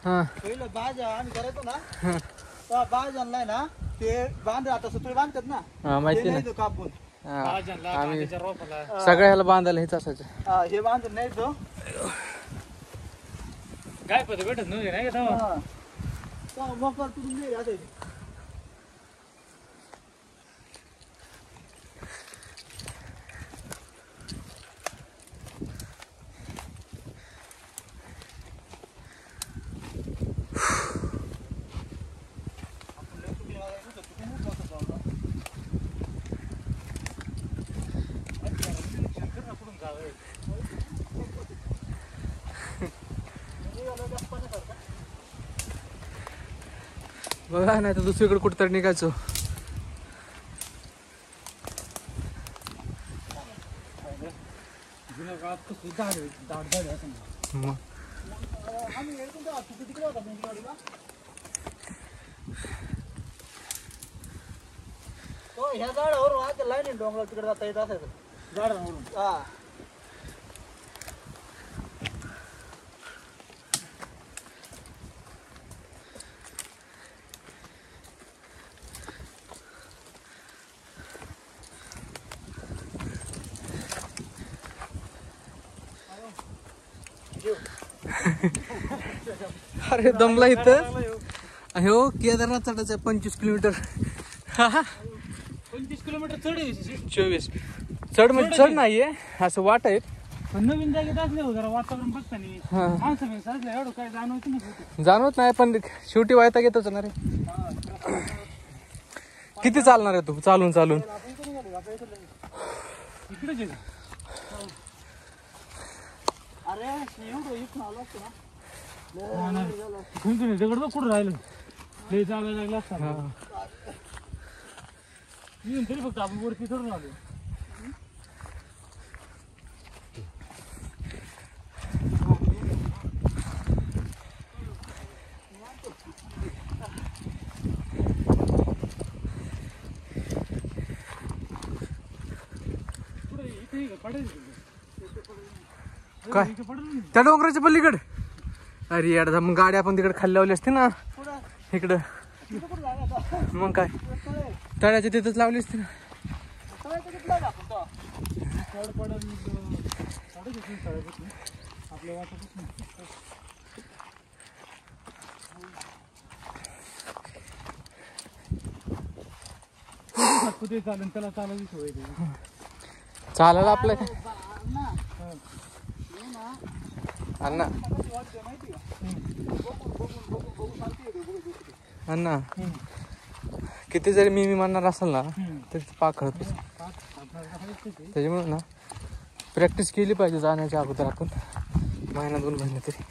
पहिलं बाज आम्ही करायचो ना त्या बाज आणलाय ना ते बांध आता सुतळी बांधतात ना माहिती ना कापून आम्ही सगळ्याला बांधायला हेच असायचं हे बांधून नाही तो काय पद भेटत नव्हते नाही का मकर तुडून नाही राहते बघा नाही तर दुसरीकडे कुठतरी निघायचो ह्या झाडावरून लाईन डोंगरावर तिकडे जाता येत असायचं झाडावरून अरे दमला इथं हो केदारनाथ चढायचं 25 किलोमीटर 25 किलोमीटर चढ 24 चढ म्हणजे चढ नाहीये असं वाट आहेत पण नवीन जागेत असले हो जरा वातावरण बघताना माणसं असलं एवढं काय जाणवत नाही जाणवत नाही पण शेवटी वायता घेतच ना रे किती चालणार आहे तू चालून चालून इकडेच आहे अरे एवढं इथून आलो असतो ना दगड बघ कुठं राहिलं लय चालायला लागला असता तरी फक्त आपण वरती चढून आलो काय त्या डोंगराच्या पलीकड अरे यार मग गाडी आपण तिकडे खाली लावली असते ना इकडं मग काय तळ्याच्या तिथंच लावली असते ना चालेल त्याला चालायची सोय चालायला आपलं अण्णा अण्णा किती जरी मी म्हणणार असेल ना तरी पाखळत त्याच्यामुळे ना प्रॅक्टिस केली पाहिजे जाण्याच्या अगोदर आपण महिना 2 महिने तरी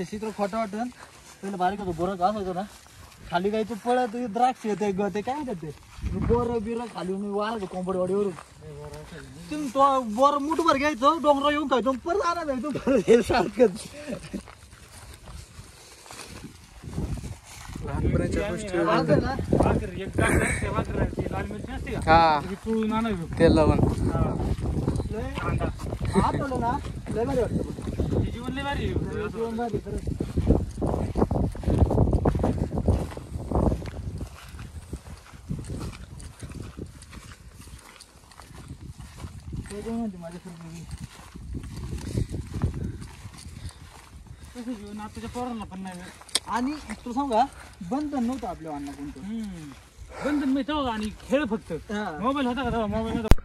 चित्र खोटं वाटन पहिलं बारीक होतो बोरं घास होतो ना खाली गायचं पळत द्राक्ष येते ते काय म्हणतात ते बोर बिर खाली वाढायचं कोंबडवाडीवरून तुम्ही तो बोर मुठभर घ्यायचं डोंगरा येऊन खायचो परत आणा जायचो परत हे सारखंच लहानपणाच्या गोष्टी लाल मिरची असते का हा पिळून आणायचं तेल लावून आठवलं ना लय भारी वाटतं जीवन लय भारी जीवन भारी खरंच जीवन आताच्या पोरांना पण नाही आणि तू सांगा बंधन नव्हतं आपल्या अन्न कोणतं बंधन मी तेव्हा आणि खेळ फक्त मोबाईल होता का तेव्हा मोबाईल होता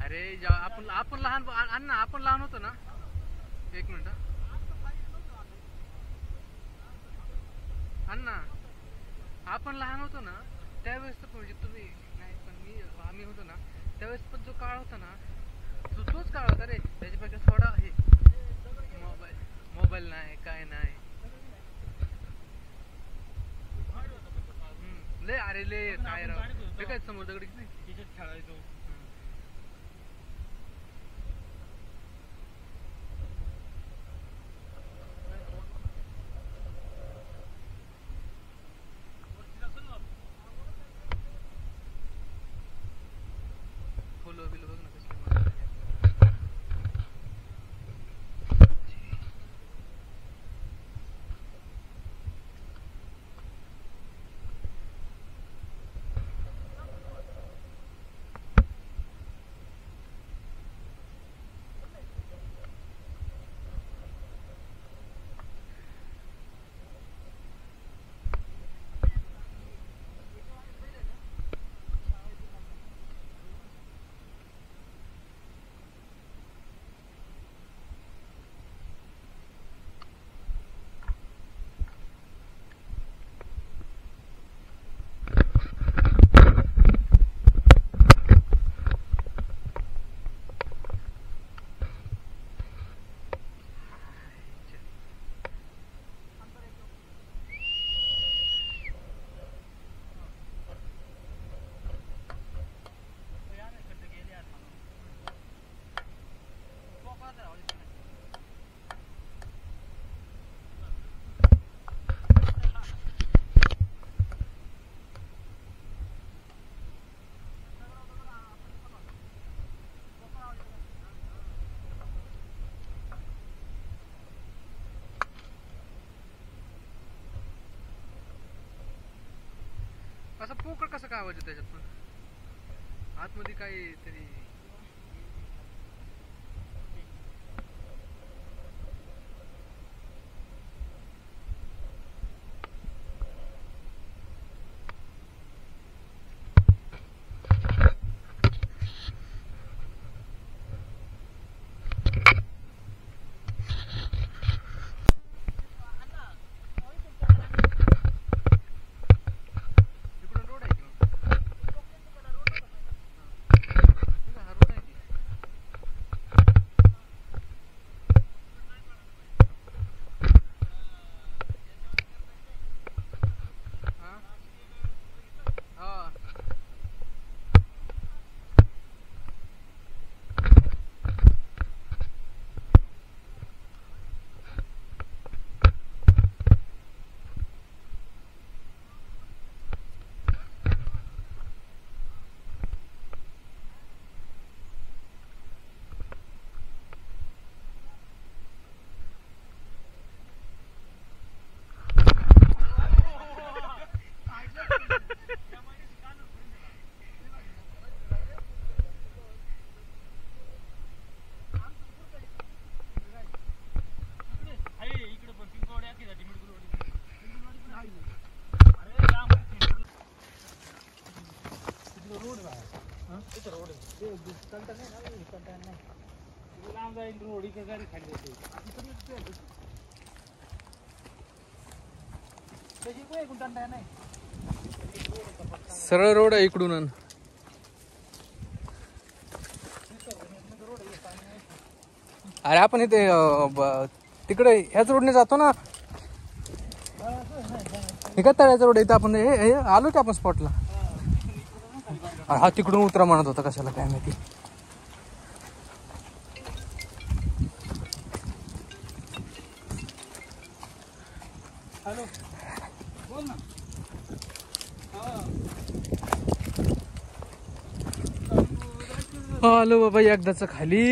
अरे आपण लहान अण्णा आपण लहान होतो ना. एक मिनिट अण्णा, आपण लहान होतो ना त्यावेळेस तर म्हणजे तुम्ही नाही पण आम्ही होतो ना त्यावेळेस पण जो काळ होता ना तोच काळ होता रे. त्याच्यापेक्षा थोडा हे मोबाईल नाही काय नाही. ले अरे ले काय राव ते काय समोर दगडी नाही खेळायचो. असं पोकळ कसं काय आवाज येतो त्याच्यात पण आतमध्ये काही तरी. लांब जाईल रोड इकडे गाडी खाली होते. सरळ रोड आहे इकडून. अरे आपण इथे तिकडे ह्याच रोडने जातो ना. हे का तळ्याचा रोड इथं आपण आलो की आपण स्पॉटला. हा तिकडून उतरा म्हणत होता कशाला काय माहिती. हॅलो बोल ना. आलो बाबा एकदाच खाली.